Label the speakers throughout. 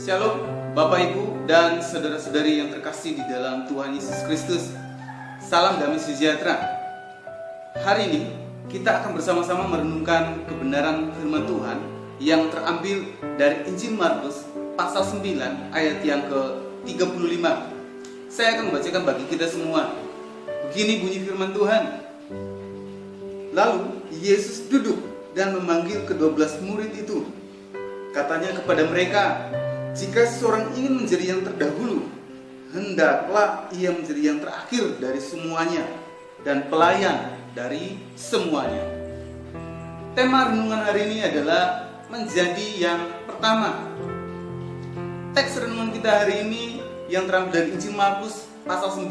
Speaker 1: Shalom Bapak Ibu dan saudara-saudari yang terkasih di dalam Tuhan Yesus Kristus. Salam damai sejahtera. Hari ini kita akan bersama-sama merenungkan kebenaran firman Tuhan yang terambil dari Injil Markus pasal 9 ayat yang ke-35. Saya akan membacakan bagi kita semua. Begini bunyi firman Tuhan. Lalu Yesus duduk dan memanggil ke-12 murid itu. Katanya kepada mereka, jika seseorang ingin menjadi yang terdahulu, hendaklah ia menjadi yang terakhir dari semuanya dan pelayan dari semuanya. Tema renungan hari ini adalah menjadi yang pertama. Teks renungan kita hari ini yang terambil dari Injil Markus pasal 9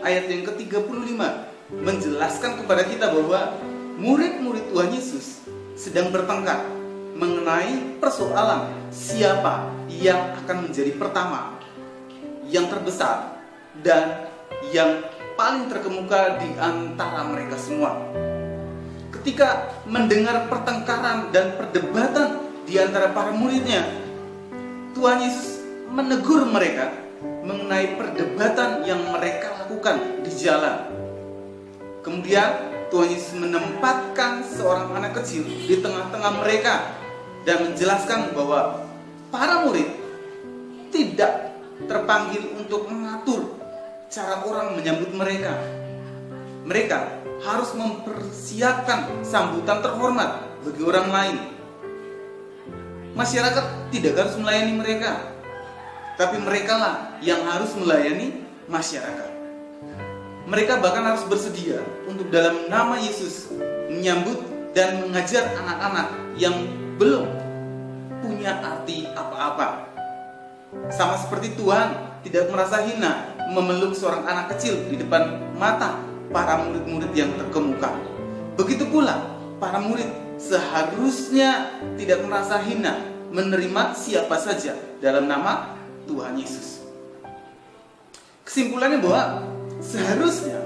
Speaker 1: ayat yang ke-35 menjelaskan kepada kita bahwa murid-murid Tuhan Yesus sedang bertengkar mengenai persoalan siapa yang akan menjadi pertama, yang terbesar, dan yang paling terkemuka di antara mereka semua. Ketika mendengar pertengkaran dan perdebatan di antara para muridnya, Tuhan Yesus menegur mereka mengenai perdebatan yang mereka lakukan di jalan. Kemudian Tuhan Yesus menempatkan seorang anak kecil di tengah-tengah mereka dan menjelaskan bahwa para murid tidak terpanggil untuk mengatur cara orang menyambut mereka. Mereka harus mempersiapkan sambutan terhormat bagi orang lain. Masyarakat tidak harus melayani mereka, tapi merekalah yang harus melayani masyarakat. Mereka bahkan harus bersedia untuk dalam nama Yesus menyambut dan mengajar anak-anak yang belum punya arti apa-apa. Sama seperti Tuhan tidak merasa hina memeluk seorang anak kecil di depan mata para murid-murid yang terkemuka. Begitu pula para murid seharusnya tidak merasa hina menerima siapa saja dalam nama Tuhan Yesus. Kesimpulannya bahwa seharusnya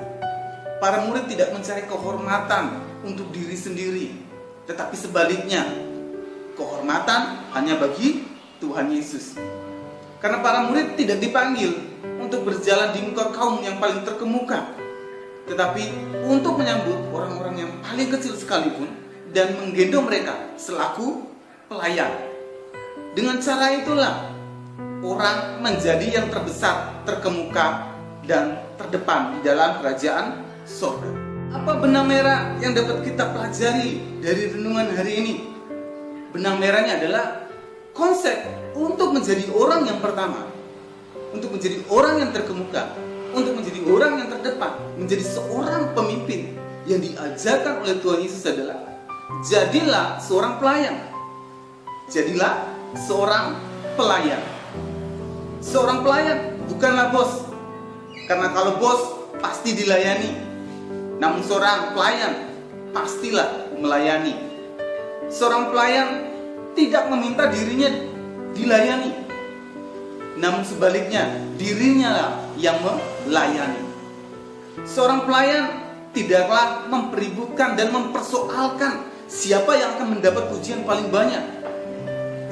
Speaker 1: para murid tidak mencari kehormatan untuk diri sendiri, tetapi sebaliknya, kehormatan hanya bagi Tuhan Yesus. Karena para murid tidak dipanggil untuk berjalan di muka kaum yang paling terkemuka, tetapi untuk menyambut orang-orang yang paling kecil sekalipun dan menggendong mereka selaku pelayan. Dengan cara itulah orang menjadi yang terbesar, terkemuka, dan terdepan di dalam kerajaan surga. Apa benang merah yang dapat kita pelajari dari renungan hari ini? Benang merahnya adalah konsep untuk menjadi orang yang pertama, untuk menjadi orang yang terkemuka, untuk menjadi orang yang terdepan, menjadi seorang pemimpin yang diajarkan oleh Tuhan Yesus adalah jadilah seorang pelayan. Jadilah seorang pelayan. Seorang pelayan bukanlah bos, karena kalau bos pasti dilayani. Namun seorang pelayan pastilah melayani. Seorang pelayan tidak meminta dirinya dilayani, namun sebaliknya dirinya lah yang melayani. Seorang pelayan tidaklah mempeributkan dan mempersoalkan siapa yang akan mendapat pujian paling banyak,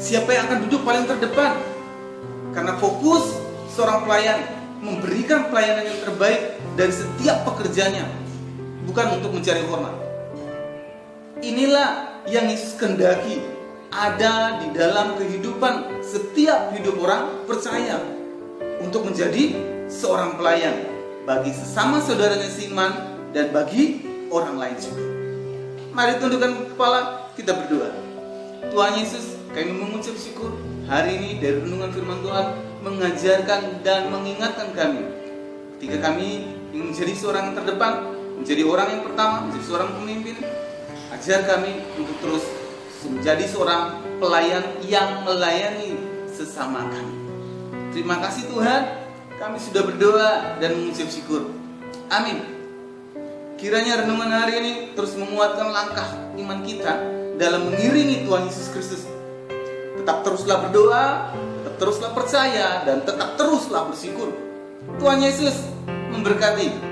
Speaker 1: siapa yang akan duduk paling terdepan. Karena fokus seorang pelayan memberikan pelayanan yang terbaik dari setiap pekerjaannya, bukan untuk mencari hormat. Inilah yang Yesus kehendaki ada di dalam kehidupan setiap hidup orang percaya, untuk menjadi seorang pelayan bagi sesama saudaranya seiman dan bagi orang lain juga. Mari tundukkan kepala, kita berdoa. Tuhan Yesus, kami mengucap syukur hari ini dari renungan firman Tuhan mengajarkan dan mengingatkan kami ketika kami ingin menjadi seorang yang terdepan, menjadi orang yang pertama, menjadi seorang pemimpin. Ajar kami untuk terus menjadi seorang pelayan yang melayani sesama kami. Terima kasih Tuhan, kami sudah berdoa dan mengucap syukur. Amin. Kiranya renungan hari ini terus menguatkan langkah iman kita dalam mengiringi Tuhan Yesus Kristus. Tetap teruslah berdoa, tetap teruslah percaya, dan tetap teruslah bersyukur. Tuhan Yesus memberkati.